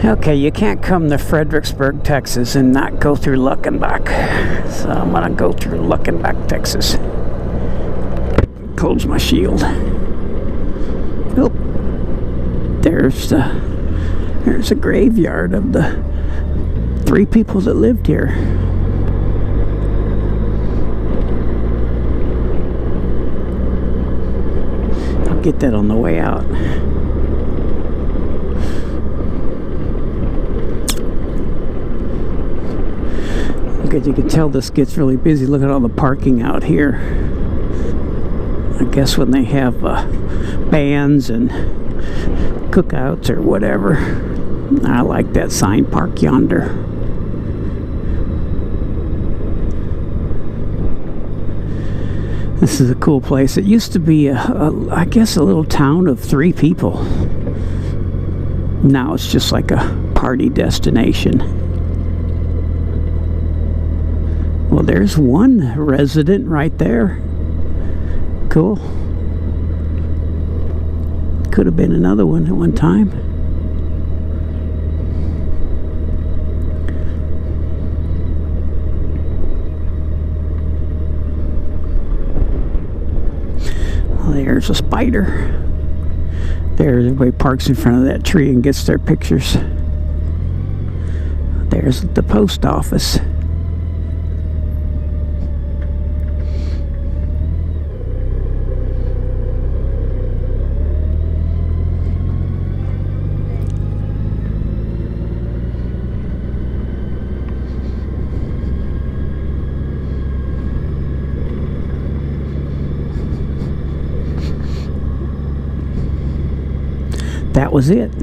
Okay, you can't come to Fredericksburg, Texas and not go through Luckenbach. So I'm gonna go through Luckenbach, Texas. Close my shield. Oh, there's a graveyard of the 3 people that lived here. I'll get that on the way out. Because you can tell this gets really busy. Look at all the parking out here. I guess when they have bands and cookouts or whatever. I like that sign, park yonder. This is a cool place. It used to be, I guess, a little town of 3 people. Now it's just like a party destination. Well, there's one resident right there. Cool. Could have been another one at one time. Well, there's a spider. There, everybody parks in front of that tree and gets their pictures. There's the post office. That was it. I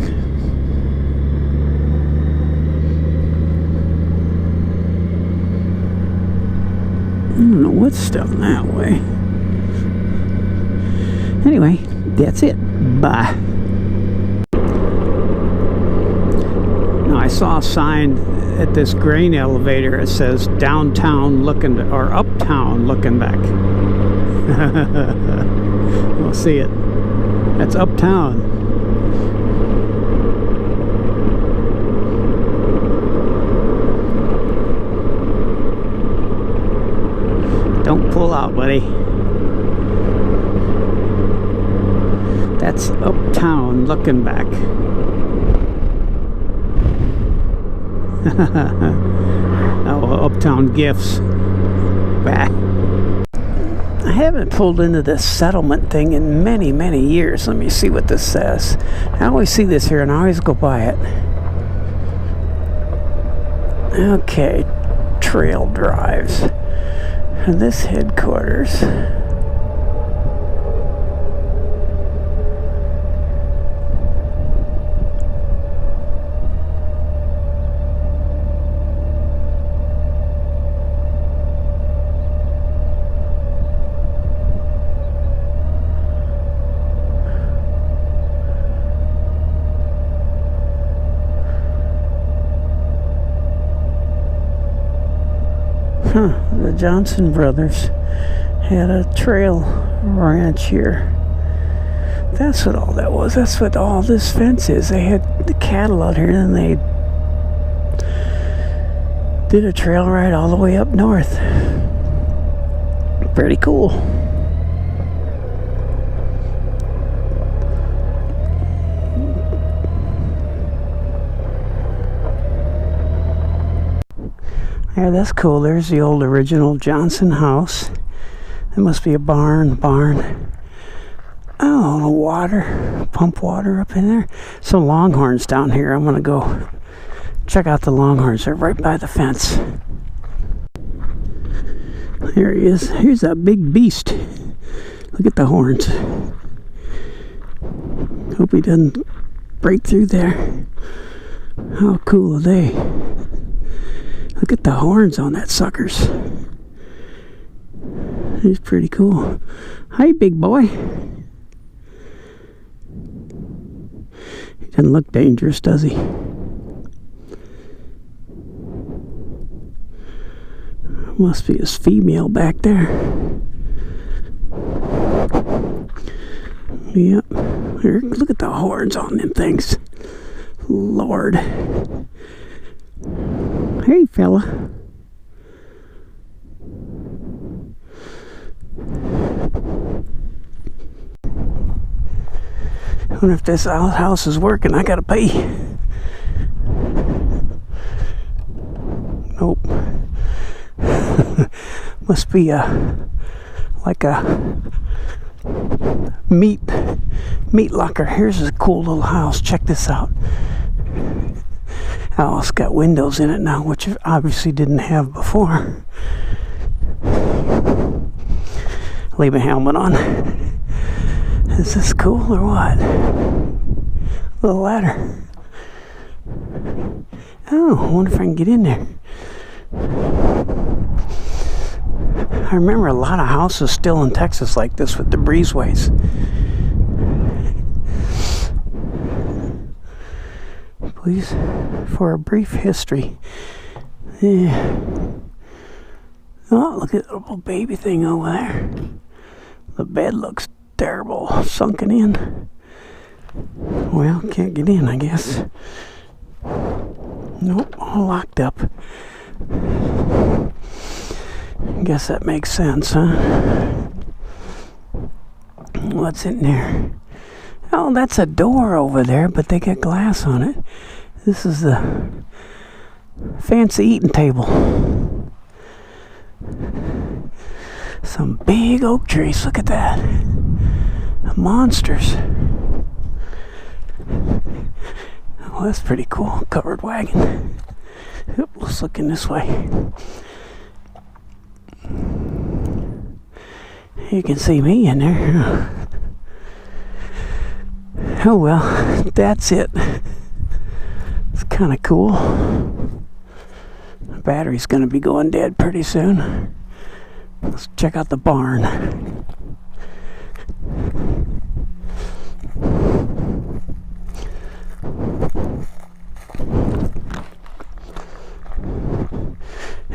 don't know what's down that way. Anyway, that's it. Bye. Now I saw a sign at this grain elevator. It says downtown looking or uptown looking back. We'll see it. That's uptown. Don't pull out, buddy. That's uptown looking back. Oh, uptown gifts. Bah. I haven't pulled into this settlement thing in many, many years. Let me see what this says. I always see this here and I always go by it. Okay, trail drives. And this headquarters. The Johnson brothers had a trail ranch here. That's what all that was. That's what all this fence is. They had the cattle out here and they did a trail ride all the way up north. Pretty cool. Yeah, that's cool. There's the old original Johnson house. There must be a barn. Oh, water. Pump water up in there. Some longhorns down here. I'm going to go check out the longhorns. They're right by the fence. There he is. Here's that big beast. Look at the horns. Hope he doesn't break through there. How cool are they? Look at the horns on that suckers. He's pretty cool. Hi, big boy. He doesn't look dangerous, does he? Must be his female back there. Yep. Here, look at the horns on them things. Lord. Hey, fella. I wonder if this outhouse is working. I gotta pee. Nope. Must be like a meat locker. Here's a cool little house. Check this out. Oh, it's got windows in it now, which it obviously didn't have before. Leave a helmet on. Is this cool or what? Little ladder. Oh, I wonder if I can get in there. I remember a lot of houses still in Texas like this with the breezeways. Please, for a brief history. Yeah. Oh, look at the little baby thing over there. The bed looks terrible, sunken in. Well, can't get in, I guess. Nope, all locked up. Guess that makes sense, huh? What's in there? Oh, that's a door over there, but they got glass on it. This is the fancy eating table. Some big oak trees, look at that. Monsters. Oh, that's pretty cool. Covered wagon. Yep, let's look in this way. You can see me in there. Oh well, that's it. It's kind of cool. The battery's going to be going dead pretty soon. Let's check out the barn.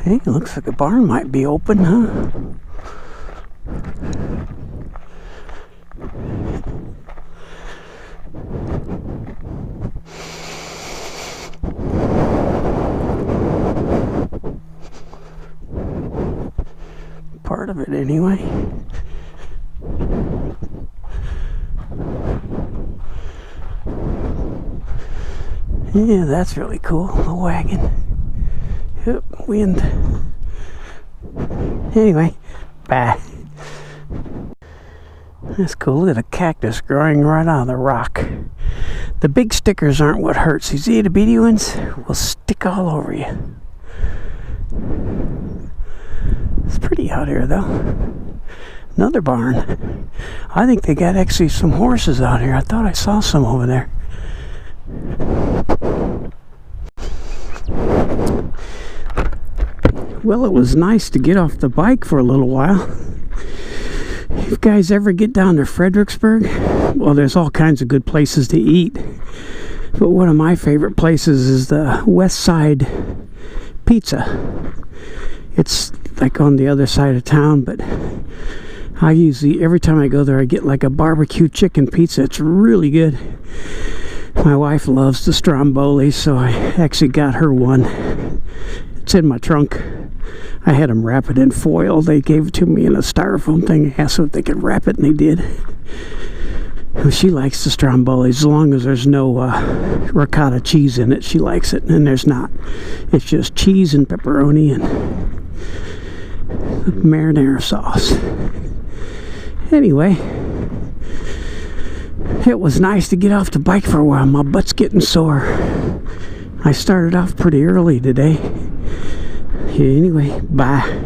Hey, looks like the barn might be open, huh? Part of it, anyway. Yeah, that's really cool. The wagon. Yep, wind. Anyway, bye. That's cool. Look at a cactus growing right out of the rock. The big stickers aren't what hurts. These itty bitty ones will stick all over you. It's pretty out here, though. Another barn. I think they got actually some horses out here. I thought I saw some over there. Well, it was nice to get off the bike for a little while. If you guys ever get down to Fredericksburg, well, there's all kinds of good places to eat. But one of my favorite places is the West Side Pizza. It's like on the other side of town, but I usually, every time I go there, I get like a barbecue chicken pizza. It's really good. My wife loves the stromboli, so I actually got her one. It's in my trunk. I had them wrap it in foil. They gave it to me in a styrofoam thing. I asked them if they could wrap it, and they did. Well, she likes the stromboli as long as there's no ricotta cheese in it. She likes it, and there's not. It's just cheese and pepperoni and marinara sauce. Anyway, it was nice to get off the bike for a while. My butt's getting sore. I started off pretty early today. Anyway, bye.